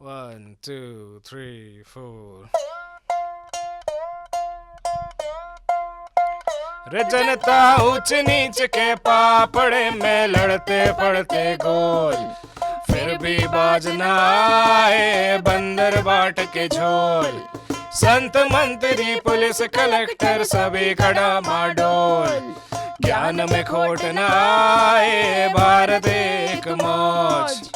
One, two, three, four. रे जनता ऊंच नीच के पापड़े में लड़ते पड़ते गोल, फिर भी बाज न आए बंदर बाट के झोल। संत मंत्री पुलिस कलेक्टर सभी खड़ा माडोल, ज्ञान में खोट न आए भारत एक मौज।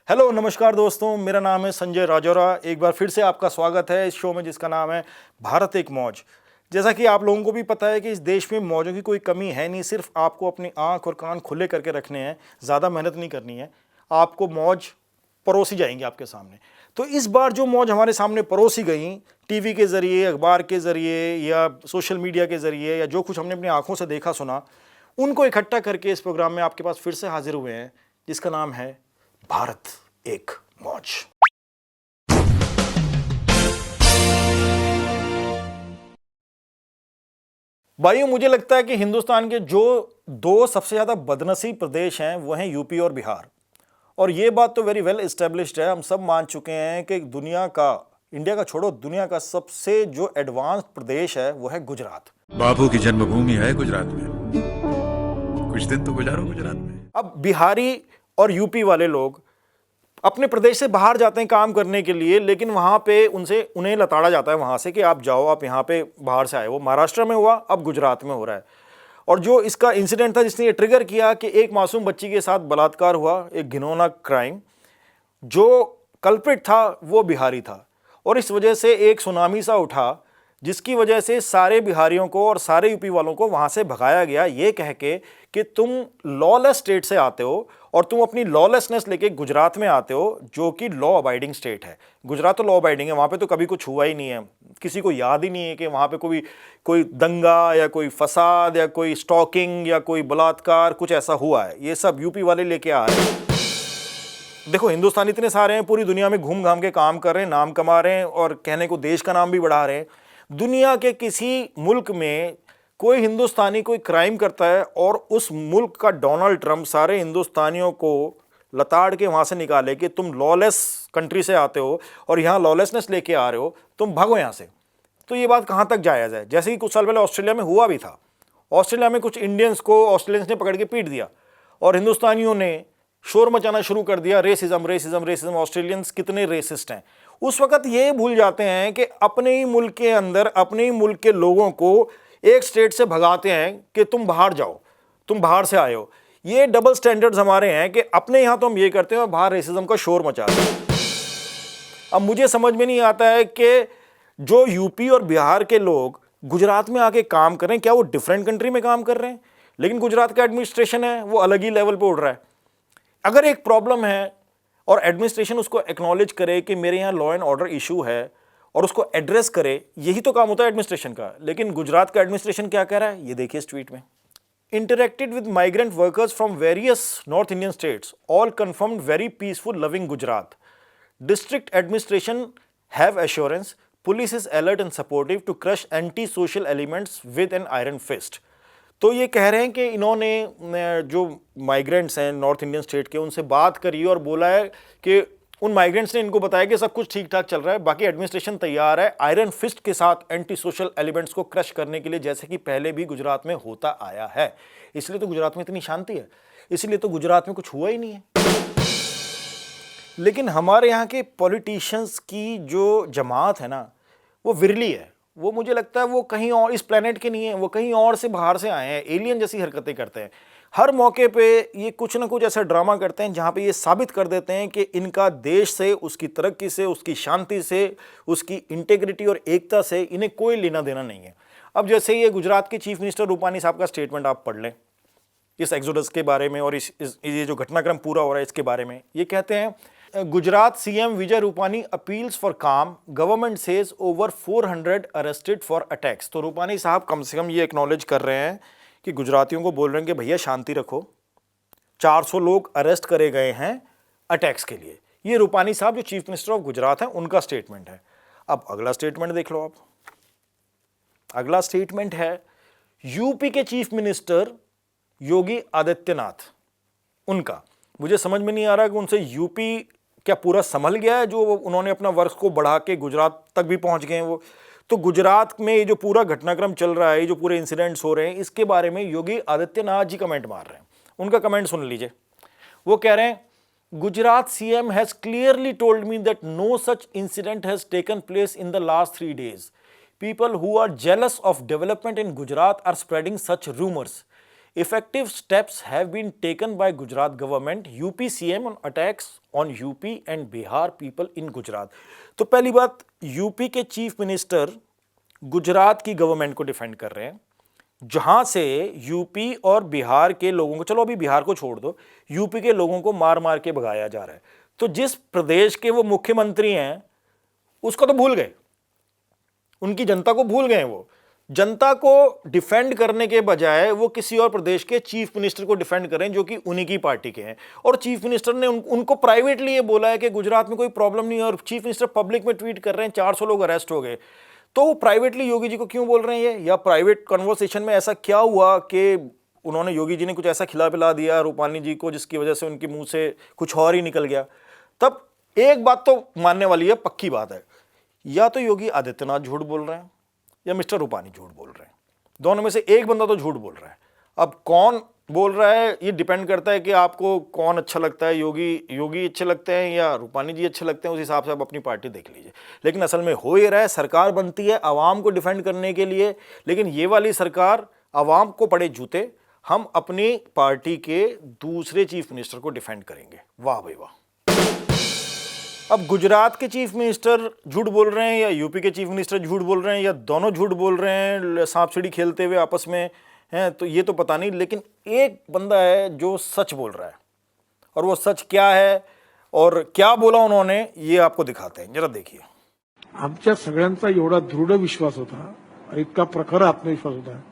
हेलो नमस्कार दोस्तों, मेरा नाम है संजय राजौरा। एक बार फिर से आपका स्वागत है इस शो में जिसका नाम है भारत एक मौज। जैसा कि आप लोगों को भी पता है कि इस देश में मौजों की कोई कमी है नहीं, सिर्फ आपको अपनी आंख और कान खुले करके रखने हैं, ज़्यादा मेहनत नहीं करनी है, आपको मौज परोसी जाएंगी आपके सामने। तो इस बार जो मौज हमारे सामने परोसी गई टीवी के ज़रिए, अखबार के ज़रिए या सोशल मीडिया के ज़रिए, या जो कुछ हमने अपनी आंखों से देखा सुना, उनको इकट्ठा करके इस प्रोग्राम में आपके पास फिर से हाजिर हुए हैं, जिसका नाम है भारत एक मौज। भाइयों, मुझे लगता है कि हिंदुस्तान के जो दो सबसे ज्यादा बदनसीब प्रदेश हैं वो हैं यूपी और बिहार। और ये बात तो वेरी वेल एस्टेब्लिश्ड है, हम सब मान चुके हैं कि दुनिया का, इंडिया का छोड़ो, दुनिया का सबसे जो एडवांस प्रदेश है वो है गुजरात। बापू की जन्मभूमि है गुजरात में, कुछ दिन तो गुजारो गुजरात में। अब बिहारी और यूपी वाले लोग अपने प्रदेश से बाहर जाते हैं काम करने के लिए, लेकिन वहाँ पे उन्हें लताड़ा जाता है वहाँ से कि आप जाओ, आप यहाँ पे बाहर से आए हो। महाराष्ट्र में हुआ, अब गुजरात में हो रहा है। और जो इसका इंसिडेंट था जिसने ये ट्रिगर किया कि एक मासूम बच्ची के साथ बलात्कार हुआ, एक घिनौना क्राइम, जो कल्प्रिट था वो बिहारी था। और इस वजह से एक सुनामी सा उठा, जिसकी वजह से सारे बिहारियों को और सारे यूपी वालों को वहाँ से भगाया गया, ये कह के कि तुम लॉलेस स्टेट से आते हो और तुम अपनी लॉलेसनेस लेके गुजरात में आते हो, जो कि लॉ अबाइडिंग स्टेट है। गुजरात तो लॉ अबाइडिंग है, वहाँ पे तो कभी कुछ हुआ ही नहीं है, किसी को याद ही नहीं है कि वहाँ पे कोई दंगा या कोई फसाद या कोई स्टॉकिंग या कोई बलात्कार कुछ ऐसा हुआ है। ये सब यूपी वाले लेके आ रहे हैं। देखो, हिंदुस्तानी इतने सारे हैं, पूरी दुनिया में घूम घाम के काम कर रहे हैं, नाम कमा रहे हैं और कहने को देश का नाम भी बढ़ा रहे हैं। दुनिया के किसी मुल्क में कोई हिंदुस्तानी कोई क्राइम करता है और उस मुल्क का डोनाल्ड ट्रंप सारे हिंदुस्तानियों को लताड़ के वहाँ से निकाले कि तुम लॉलेस कंट्री से आते हो और यहाँ लॉलेसनेस लेके आ रहे हो, तुम भागो यहाँ से। तो ये बात कहाँ तक जायज़ है? जैसे कि कुछ साल पहले ऑस्ट्रेलिया में हुआ भी था। ऑस्ट्रेलिया में कुछ इंडियंस को ऑस्ट्रेलियंस ने पकड़ के पीट दिया और हिंदुस्तानियों ने शोर मचाना शुरू कर दिया, रेसिज्म रेसिज्म रेसिज्म, ऑस्ट्रेलियंस कितने रेसिस्ट हैं। उस वक्त ये भूल जाते हैं कि अपने ही मुल्क के अंदर अपने ही मुल्क के लोगों को एक स्टेट से भगाते हैं कि तुम बाहर जाओ, तुम बाहर से आए हो। ये डबल स्टैंडर्ड्स हमारे हैं कि अपने यहाँ तो हम ये करते हैं और बाहर रेसिज्म का शोर मचाते हैं। अब मुझे समझ में नहीं आता है कि जो यूपी और बिहार के लोग गुजरात में आके काम कर रहे हैं, क्या वो डिफरेंट कंट्री में काम कर रहे हैं? लेकिन गुजरात का एडमिनिस्ट्रेशन है वो अलग ही लेवल पे उड़ रहा है। अगर एक प्रॉब्लम है और एडमिनिस्ट्रेशन उसको एक्नॉलेज करे कि मेरे यहाँ लॉ एंड ऑर्डर इशू है और उसको एड्रेस करे, यही तो काम होता है एडमिनिस्ट्रेशन का। लेकिन गुजरात का एडमिनिस्ट्रेशन क्या कह रहा है, ये देखिए इस ट्वीट में। Interacted with migrant workers from various north Indian states, all confirmed very peaceful loving Gujarat. District administration have assurance police is alert and supportive to crush anti social elements with an iron fist. तो ये कह रहे हैं कि इन्होंने जो migrants हैं north Indian state के, उनसे बात करी और बोला है कि उन माइग्रेंट्स ने इनको बताया कि सब कुछ ठीक ठाक चल रहा है, बाकी एडमिनिस्ट्रेशन तैयार है आयरन फिस्ट के साथ एंटी सोशल एलिमेंट्स को क्रश करने के लिए, जैसे कि पहले भी गुजरात में होता आया है। इसलिए तो गुजरात में इतनी शांति है, इसलिए तो गुजरात में कुछ हुआ ही नहीं है। लेकिन हमारे यहाँ के पॉलिटिशियंस की जो जमात है ना, वो विरली है। वो मुझे लगता है वो कहीं और इस प्लेनेट के नहीं है, वो कहीं और से बाहर से आए हैं, एलियन जैसी हरकतें करते हैं। हर मौके पे ये कुछ ना कुछ ऐसा ड्रामा करते हैं जहाँ पे ये साबित कर देते हैं कि इनका देश से, उसकी तरक्की से, उसकी शांति से, उसकी इंटेग्रिटी और एकता से इन्हें कोई लेना देना नहीं है। अब जैसे ये गुजरात के चीफ मिनिस्टर रूपानी साहब का स्टेटमेंट आप पढ़ लें इस एक्सोडस के बारे में और ये जो घटनाक्रम पूरा हो रहा है इसके बारे में। ये कहते हैं, Gujarat CM Vijay Rupani appeals for calm, government says over 400 arrested for attacks. तो रूपानी साहब कम से कम ये एक्नॉलेज कर रहे हैं कि गुजरातियों को बोल रहे हैं कि भैया शांति रखो, 400 लोग अरेस्ट करे गए हैं अटैक्स के लिए। ये रूपानी साहब जो चीफ मिनिस्टर ऑफ गुजरात हैं उनका स्टेटमेंट है। अब अगला स्टेटमेंट देख लो आप। अगला स्टेटमेंट है यूपी के चीफ मिनिस्टर योगी आदित्यनाथ, उनका मुझे समझ में नहीं आ रहा कि उनसे यूपी क्या पूरा संभल गया है, जो उन्होंने अपना वर्क को बढ़ा के गुजरात तक भी पहुंच गए हैं वो। तो गुजरात में ये जो पूरा घटनाक्रम चल रहा है, ये जो पूरे इंसिडेंट्स हो रहे हैं, इसके बारे में योगी आदित्यनाथ जी कमेंट मार रहे हैं। उनका कमेंट सुन लीजिए। वो कह रहे हैं, Gujarat CM has clearly told me that no such incident has taken place in the last 3 days. People who are jealous of development in Gujarat are spreading such rumors. Effective steps have been taken by Gujarat government, UP CM on attacks on UP and Bihar people in Gujarat. तो पहली बात, UP के chief minister Gujarat की government को defend कर रहे हैं, जहां से यूपी और बिहार के लोगों को, चलो अभी बिहार को छोड़ दो, यूपी के लोगों को मार मार के भगाया जा रहा है। तो जिस प्रदेश के वो मुख्यमंत्री हैं उसको तो भूल गए, उनकी जनता को भूल गए। वो जनता को डिफेंड करने के बजाय वो किसी और प्रदेश के चीफ मिनिस्टर को डिफेंड करें जो कि उन्हीं की पार्टी के हैं। और चीफ मिनिस्टर ने उनको प्राइवेटली ये बोला है कि गुजरात में कोई प्रॉब्लम नहीं है, और चीफ मिनिस्टर पब्लिक में ट्वीट कर रहे हैं 400 लोग अरेस्ट हो गए। तो वो प्राइवेटली योगी जी को क्यों बोल रहे हैं ये? या प्राइवेट कन्वर्सेशन में ऐसा क्या हुआ कि उन्होंने, योगी जी ने कुछ ऐसा खिला पिला दिया रूपानी जी को जिसकी वजह से उनके मुंह से कुछ और ही निकल गया? तब एक बात तो मानने वाली है, पक्की बात है, या तो योगी आदित्यनाथ झूठ बोल रहे हैं या मिस्टर रूपानी झूठ बोल रहे हैं। दोनों में से एक बंदा तो झूठ बोल रहा है। अब कौन बोल रहा है ये डिपेंड करता है कि आपको कौन अच्छा लगता है, योगी अच्छे लगते हैं या रूपानी जी अच्छे लगते हैं, उस हिसाब से आप अपनी पार्टी देख लीजिए। लेकिन असल में हो ये रहा है, सरकार बनती है आवाम को डिफेंड करने के लिए, लेकिन ये वाली सरकार आवाम को पड़े जूते, हम अपनी पार्टी के दूसरे चीफ मिनिस्टर को डिफेंड करेंगे। वाह भाई वाह। अब गुजरात के चीफ मिनिस्टर झूठ बोल रहे हैं या यूपी के चीफ मिनिस्टर झूठ बोल रहे हैं या दोनों झूठ बोल रहे हैं, सांप सीढ़ी खेलते हुए आपस में हैं, तो ये तो पता नहीं। लेकिन एक बंदा है जो सच बोल रहा है, और वो सच क्या है और क्या बोला उन्होंने, ये आपको दिखाते हैं, जरा देखिए। आमच्या सगळ्यांचा एवढा दृढ विश्वास होता आणि इतका प्रखर आत्मविश्वास होता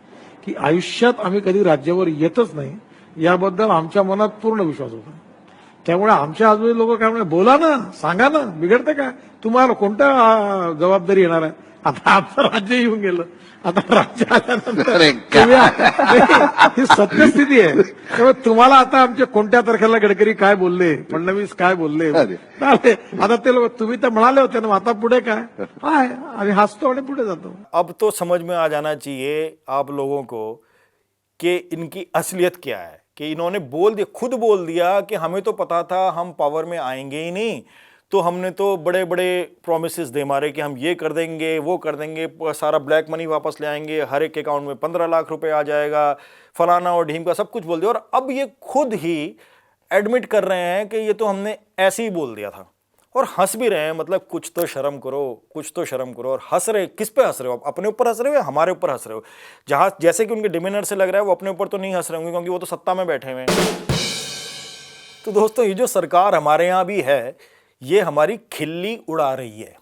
की आयुष्यात आम्ही कधी राज्यावर येतच नाही, याबद्दल आमच्या मनात पूर्ण विश्वास होता। त्यामुळे आमच्या आजूबाजूचे लोक काय म्हणतात, बोला ना, सांगा ना, बिघडते काय, तुम्हाला कोणता जबाबदारी येणार आहे? आता आमचं राज्य येऊन गेलं, आता राज्य आल्यानंतर ही सत्यस्थिती आहे। त्यामुळे तुम्हाला आता आमचे कोणत्या तारखेला गडकरी काय बोलले, फडणवीस काय बोलले, आता ते लोक, तुम्ही तर म्हणाले होते ना, आता पुढे काय आहे, आणि हसतो आणि पुढे जातो। अब तो समझ में आ जाना चाहिए आप लोगों को कि इनकी असलियत क्या है, कि इन्होंने बोल दिया, खुद बोल दिया कि हमें तो पता था हम पावर में आएंगे ही नहीं, तो हमने तो बड़े बड़े प्रॉमिसेस दे मारे कि हम ये कर देंगे, वो कर देंगे, सारा ब्लैक मनी वापस ले आएंगे, हर एक अकाउंट में 15 लाख रुपए आ जाएगा, फलाना और ढीम का सब कुछ बोल दिया। और अब ये खुद ही एडमिट कर रहे हैं कि ये तो हमने ऐसे ही बोल दिया था, और हंस भी रहे हैं। मतलब कुछ तो शर्म करो, कुछ तो शर्म करो। और हंस रहे, किस पे हंस रहे हो? अपने ऊपर हंस रहे हो या हमारे ऊपर हंस रहे हो? जहां जैसे कि उनके डिमिनर से लग रहा है वो अपने ऊपर तो नहीं हंस रहे होंगे, क्योंकि वो तो सत्ता में बैठे हुए हैं। तो दोस्तों, ये जो सरकार हमारे यहाँ भी है, ये हमारी खिल्ली उड़ा रही है।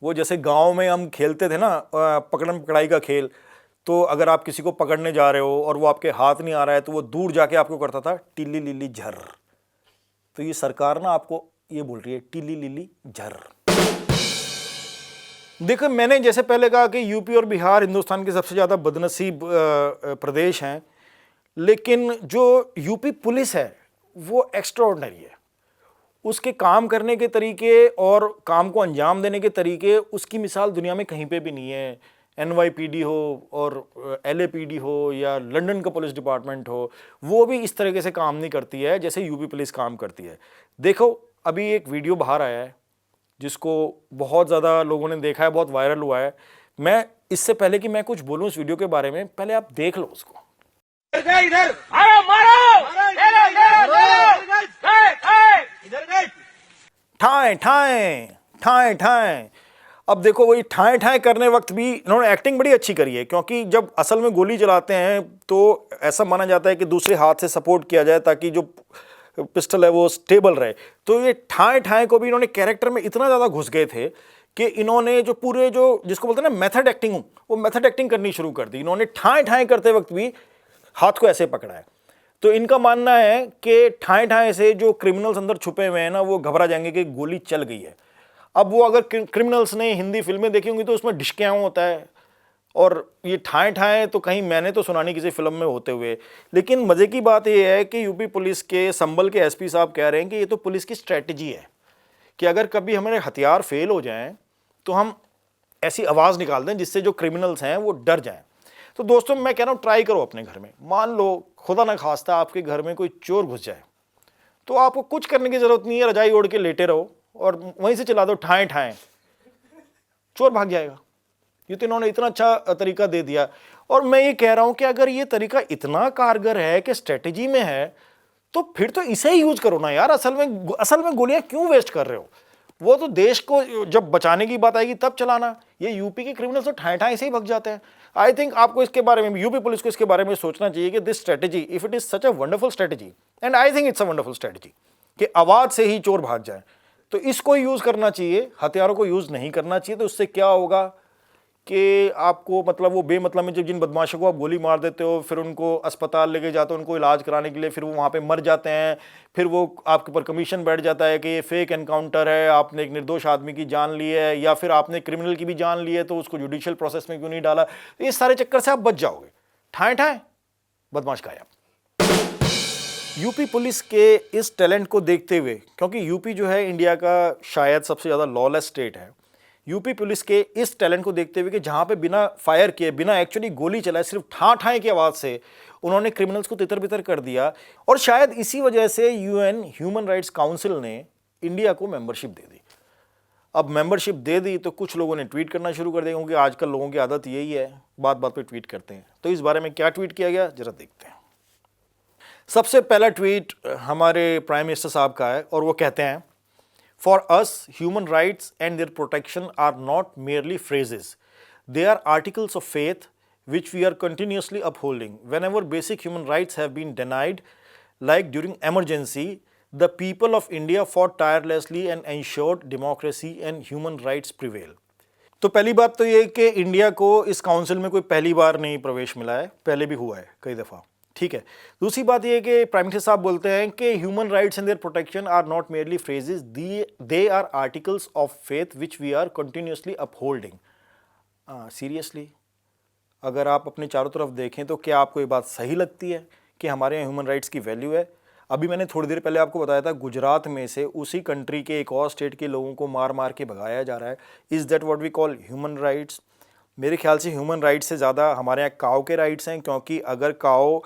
वो जैसे गांव में हम खेलते थे ना, पकड़न पकड़ाई का खेल, तो अगर आप किसी को पकड़ने जा रहे हो और वो आपके हाथ नहीं आ रहा है, तो वो दूर जाके आपको करता था टिल्ली लिल्ली झर। तो ये सरकार ना आपको ये बोल रही है टिल्ली लिल्ली झर। देखो, मैंने जैसे पहले कहा कि यूपी और बिहार हिंदुस्तान के सबसे ज़्यादा बदनसीब प्रदेश हैं, लेकिन जो यूपी पुलिस है वो एक्स्ट्राऑर्डिनरी है। उसके काम करने के तरीके और काम को अंजाम देने के तरीके, उसकी मिसाल दुनिया में कहीं पे भी नहीं है। NYPD हो और LAPD हो या लंदन का पुलिस डिपार्टमेंट हो, वो भी इस तरीके से काम नहीं करती है जैसे यूपी पुलिस काम करती है। देखो, अभी एक वीडियो बाहर आया है जिसको बहुत ज़्यादा लोगों ने देखा है, बहुत वायरल हुआ है। मैं इससे पहले कि मैं कुछ बोलूँ इस वीडियो के बारे में, पहले आप देख लो उसको। इधर मारो ठाए ठाए ठाए ठाए। अब देखो, वही ठाए ठाए करने वक्त भी इन्होंने एक्टिंग बड़ी अच्छी करी है, क्योंकि जब असल में गोली चलाते हैं तो ऐसा माना जाता है कि दूसरे हाथ से सपोर्ट किया जाए ताकि जो पिस्टल है वो स्टेबल रहे। तो ये ठाए ठाए को भी इन्होंने कैरेक्टर में इतना ज़्यादा घुस गए थे कि इन्होंने जो पूरे, जो जिसको बोलते हैं ना मेथड एक्टिंग, वो मेथड एक्टिंग करनी शुरू कर दी। इन्होंने ठाए ठाए करते वक्त भी हाथ को ऐसे पकड़ा है। तो इनका मानना है कि ठाए ठाए से जो क्रिमिनल्स अंदर छुपे हुए हैं ना, वो घबरा जाएंगे कि गोली चल गई है। अब वो अगर क्रिमिनल्स ने हिंदी फिल्में देखी होंगी तो उसमें डिशक्याओं होता है, और ये ठाए ठाए तो कहीं मैंने तो सुना नहीं किसी फिल्म में होते हुए। लेकिन मज़े की बात ये है कि यूपी पुलिस के संभल के एसपी साहब कह रहे हैं कि ये तो पुलिस की स्ट्रेटजी है कि अगर कभी हमारे हथियार फेल हो जाएं तो हम ऐसी आवाज़ निकाल दें जिससे जो क्रिमिनल्स हैं वो डर जाएं। तो दोस्तों मैं कह रहा हूँ ट्राई करो अपने घर में। मान लो खुदा ना खास्ता आपके घर में कोई चोर घुस जाए तो आपको कुछ करने की ज़रूरत नहीं है, रजाई ओढ़ के लेटे रहो और वहीं से चला दो ठाएं ठाएं, चोर भाग जाएगा। ये तो इन्होंने इतना अच्छा तरीका दे दिया। और मैं ये कह रहा हूं कि अगर ये तरीका इतना कारगर है कि स्ट्रेटजी में है तो फिर तो इसे ही यूज करो ना यार। असल में गोलियां क्यों वेस्ट कर रहे हो? वो तो देश को जब बचाने की बात आएगी तब चलाना। ये यूपी के क्रिमिनल्स तो ठाए ठाए से ही भग जाते हैं। आई थिंक आपको इसके बारे में, यूपी पुलिस को इसके बारे में सोचना चाहिए कि this strategy, if it is such a wonderful strategy and I think it's a wonderful strategy कि आवाज से ही चोर भाग जाए, तो इसको यूज करना चाहिए, हथियारों को यूज नहीं करना चाहिए। तो उससे क्या होगा कि आपको मतलब वो बेमतलब में जब जिन बदमाशों को आप गोली मार देते हो फिर उनको अस्पताल लेके जाते हो उनको इलाज कराने के लिए, फिर वो वहाँ पे मर जाते हैं, फिर वो आपके ऊपर कमीशन बैठ जाता है कि ये फेक एनकाउंटर है, आपने एक निर्दोष आदमी की जान ली है या फिर आपने क्रिमिनल की भी जान ली है तो उसको जुडिशियल प्रोसेस में क्यों नहीं डाला। इस सारे चक्कर से आप बच जाओगे। ठाए ठाए बदमाश गायब। यूपी पुलिस के इस टैलेंट को देखते हुए, क्योंकि यूपी जो है इंडिया का शायद सबसे ज़्यादा लॉलेस स्टेट है, यूपी पुलिस के इस टैलेंट को देखते हुए कि जहां पे बिना फायर किए, बिना एक्चुअली गोली चलाए, सिर्फ ठां ठाए की आवाज़ से उन्होंने क्रिमिनल्स को तितर बितर कर दिया। और शायद इसी वजह से यूएन ह्यूमन राइट्स काउंसिल ने इंडिया को मेंबरशिप दे दी। अब मेंबरशिप दे दी तो कुछ लोगों ने ट्वीट करना शुरू कर दिया, क्योंकि आजकल लोगों की आदत यही है, बात बात पे ट्वीट करते हैं। तो इस बारे में क्या ट्वीट किया गया जरा देखते हैं। सबसे पहला ट्वीट हमारे प्राइम मिनिस्टर साहब का है और वो कहते हैं, For us, human rights and their protection are not merely phrases. They are articles of faith which we are continuously upholding. Whenever basic human rights have been denied, like during emergency, the people of India fought tirelessly and ensured democracy and human rights prevail. तो पहली बात तो ये कि India को इस council में कोई पहली बार नहीं प्रवेश मिला है, पहले भी हुआ है कई दफ़ा, ठीक है। दूसरी बात यह कि प्राइम मिनिस्टर साहब बोलते हैं कि human rights and their protection are not merely phrases, they are articles of faith which we are continuously upholding. Seriously अगर आप अपने चारों तरफ देखें तो क्या आपको ये बात सही लगती है कि हमारे यहाँ ह्यूमन राइट्स की वैल्यू है? अभी मैंने थोड़ी देर पहले आपको बताया था गुजरात में से उसी कंट्री के एक और स्टेट के लोगों को मार मार के भगाया जा रहा है। Is that what we call human rights? मेरे ख्याल से ह्यूमन राइट्स से ज़्यादा हमारे यहाँ काऊ के राइट्स हैं, क्योंकि अगर काऊ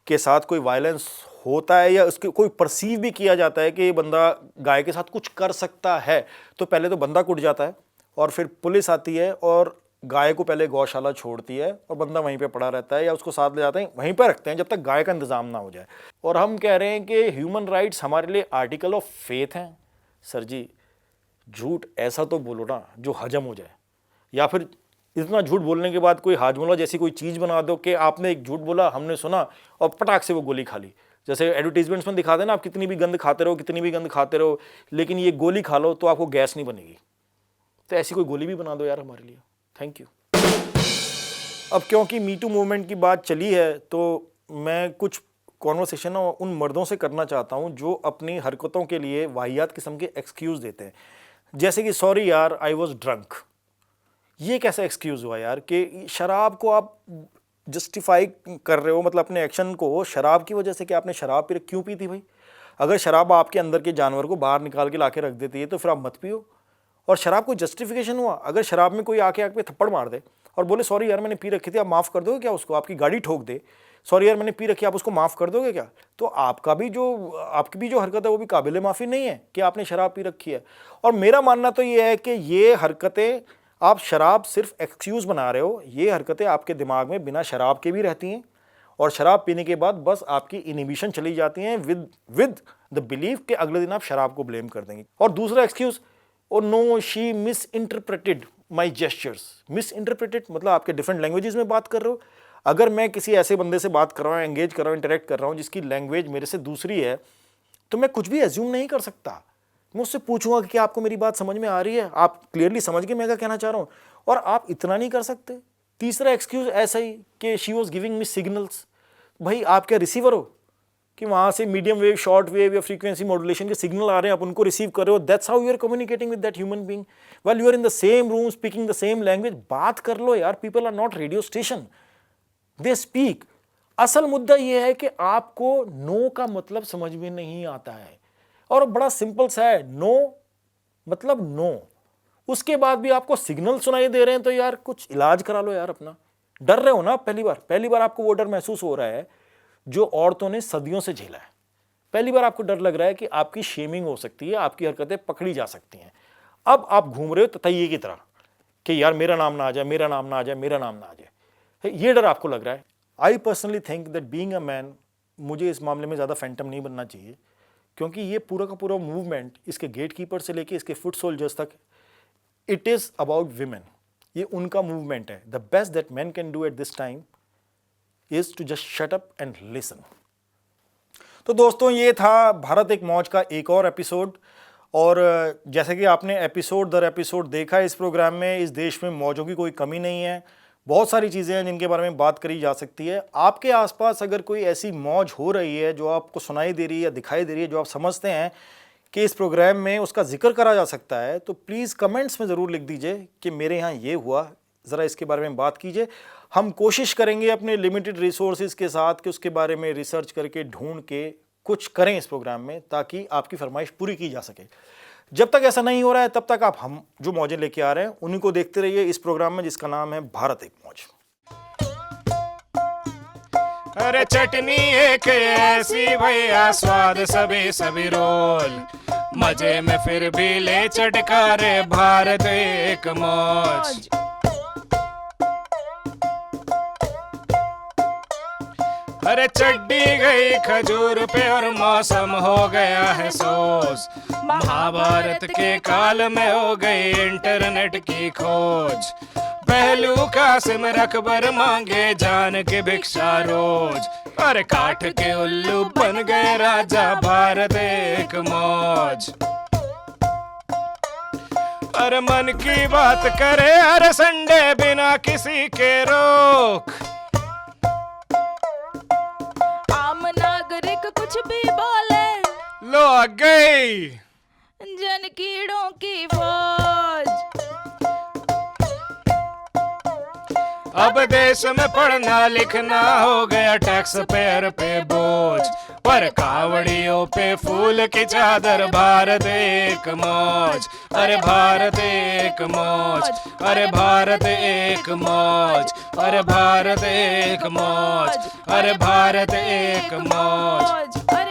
के साथ कोई वायलेंस होता है या उसके कोई परसीव भी किया जाता है कि ये बंदा गाय के साथ कुछ कर सकता है, तो पहले तो बंदा कुट जाता है और फिर पुलिस आती है और गाय को पहले गौशाला छोड़ती है और बंदा वहीं पे पड़ा रहता है या उसको साथ ले जाते हैं, वहीं पर रखते हैं जब तक गाय का इंतज़ाम ना हो जाए। और हम कह रहे हैं कि ह्यूमन राइट्स हमारे लिए आर्टिकल ऑफ फेथ हैं। सर जी, झूठ ऐसा तो बोलो ना जो हजम हो जाए, या फिर इतना झूठ बोलने के बाद कोई हाजमोला जैसी कोई चीज़ बना दो कि आपने एक झूठ बोला, हमने सुना और पटाख से वो गोली खा ली। जैसे एडवर्टीजमेंट्स में दिखाते हैं ना, आप कितनी भी गंद खाते रहो, कितनी भी गंद खाते रहो, लेकिन ये गोली खा लो तो आपको गैस नहीं बनेगी। तो ऐसी कोई गोली भी बना दो यार हमारे लिए। Thank you. अब क्योंकि मीटू मूवमेंट की बात चली है तो मैं कुछ कॉन्वर्सेशन उन मर्दों से करना चाहता हूँ जो अपनी हरकतों के लिए वाहियात किस्म के एक्सक्यूज़ देते हैं, जैसे कि सॉरी यार आई वॉज ड्रंक। ये कैसा एक्सक्यूज़ हुआ यार कि शराब को आप जस्टिफाई कर रहे हो, मतलब अपने एक्शन को शराब की वजह से कि आपने शराब क्यों पी थी भाई? अगर शराब आपके अंदर के जानवर को बाहर निकाल के लाके रख देती है तो फिर आप मत पियो। और शराब कोई जस्टिफिकेशन हुआ? अगर शराब में कोई आके आप पे थप्पड़ मार दे और बोले सॉरी यार मैंने पी रखी थी, आप माफ़ कर दोगे क्या उसको? आपकी गाड़ी ठोक दे, सॉरी यार मैंने पी रखी, आप उसको माफ़ कर दोगे क्या? तो आपकी भी जो हरकत है वो भी काबिल माफ़ी नहीं है कि आपने शराब पी रखी है। और मेरा मानना तो ये है कि ये हरकतें, आप शराब सिर्फ एक्सक्यूज़ बना रहे हो, ये हरकतें आपके दिमाग में बिना शराब के भी रहती हैं और शराब पीने के बाद बस आपकी इनिबिशन चली जाती हैं विद द बिलीफ कि अगले दिन आप शराब को ब्लेम कर देंगे। और दूसरा excuse, oh no she misinterpreted my gestures. Misinterpreted मतलब आपके डिफरेंट लैंग्वेजेस में बात कर रहे हो। अगर मैं किसी ऐसे बंदे से बात कर रहा हूँ, एंगेज कर रहा हूँ, इंटरेक्ट कर रहा हूँ जिसकी लैंग्वेज मेरे से दूसरी है, तो मैं कुछ भी एज्यूम नहीं कर सकता। मैं उससे पूछूंगा कि क्या आपको मेरी बात समझ में आ रही है, आप क्लियरली समझ गए मैं क्या कहना चाह रहा हूँ, और आप इतना नहीं कर सकते। तीसरा एक्सक्यूज़ ऐसा ही कि she was giving me signals. भाई आप क्या रिसीवर हो? कि वहाँ से मीडियम वेव, शॉर्ट वेव या फ्रीक्वेंसी मॉड्यूलेशन के सिग्नल आ रहे हैं, आप उनको रिसीव कर रहे हो. That's how you are communicating with that human being while you are in the same room speaking the same language. बात कर लो यार. People are not radio station, they speak. असल मुद्दा यह है कि आपको नो का मतलब समझ में नहीं आता है, और बड़ा सिंपल सा है. नो मतलब नो. उसके बाद भी आपको सिग्नल सुनाई दे रहे हैं तो यार कुछ इलाज करा लो यार अपना. डर रहे हो ना. पहली बार आपको वो डर महसूस हो रहा है जो औरतों ने सदियों से झेला है. पहली बार आपको डर लग रहा है कि आपकी शेमिंग हो सकती है, आपकी हरकतें पकड़ी जा सकती हैं. अब आप घूम रहे हो ततैये की तरह कि यार मेरा नाम ना आ जाए, मेरा नाम ना आ जाए, मेरा नाम ना आ जाए. ये डर आपको लग रहा है. I personally think that being a man, मुझे इस मामले में ज़्यादा फैंटम नहीं बनना चाहिए, क्योंकि ये पूरा का पूरा मूवमेंट इसके गेट कीपर से लेके इसके फुट सोल्जर्स तक, इट इज़ अबाउट विमेन. ये उनका मूवमेंट है. The best that man can do at this time is to just shut up and listen. तो दोस्तों, ये था भारत एक मौज का एक और एपिसोड. और जैसे कि आपने एपिसोड दर एपिसोड देखा इस प्रोग्राम में, इस देश में मौजों की कोई कमी नहीं है. बहुत सारी चीज़ें हैं जिनके बारे में बात करी जा सकती है. आपके आसपास अगर कोई ऐसी मौज हो रही है जो आपको सुनाई दे रही है या दिखाई दे रही है, जो आप समझते हैं कि इस प्रोग्राम में उसका जिक्र करा जा सकता है, तो प्लीज़ कमेंट्स में ज़रूर लिख दीजिए कि मेरे यहाँ ये हुआ, ज़रा इसके बारे में बात कीजिए. हम कोशिश करेंगे अपने लिमिटेड रिसोर्सेज के साथ कि उसके बारे में रिसर्च करके ढूंढ के कुछ करें इस प्रोग्राम में, ताकि आपकी फरमाइश पूरी की जा सके. जब तक ऐसा नहीं हो रहा है तब तक आप हम जो मौजें लेके आ रहे हैं उन्हीं को देखते रहिए इस प्रोग्राम में, जिसका नाम है भारत एक मौज. अरे चटनी एक ऐसी भैया, स्वाद सभी रोल, मजे में फिर भी ले चटकारे, भारत एक मौज. अरे चड्डी गई खजूर पे और मौसम हो गया है सोस, महाभारत के काल में हो गई इंटरनेट की खोज, पहलू कासिम अकबर मांगे जान के भिक्षा रोज, अरे काठ के उल्लू बन गए राजा, भारत एक मौज. अरे मन की बात करे हर संडे बिना किसी के रोक, आम नागरिक कुछ भी बोले, लो आ गई जन कीड़ों की फौज. अब देश में पढ़ना लिखना हो गया टैक्स पेयर पे बोझ, पर कावड़ियों पे फूल की चादर, भारत एक मौज. अरे भारत एक मौज, अरे भारत एक मौज, अरे भारत एक मौज, अरे भारत एक मौज. अरे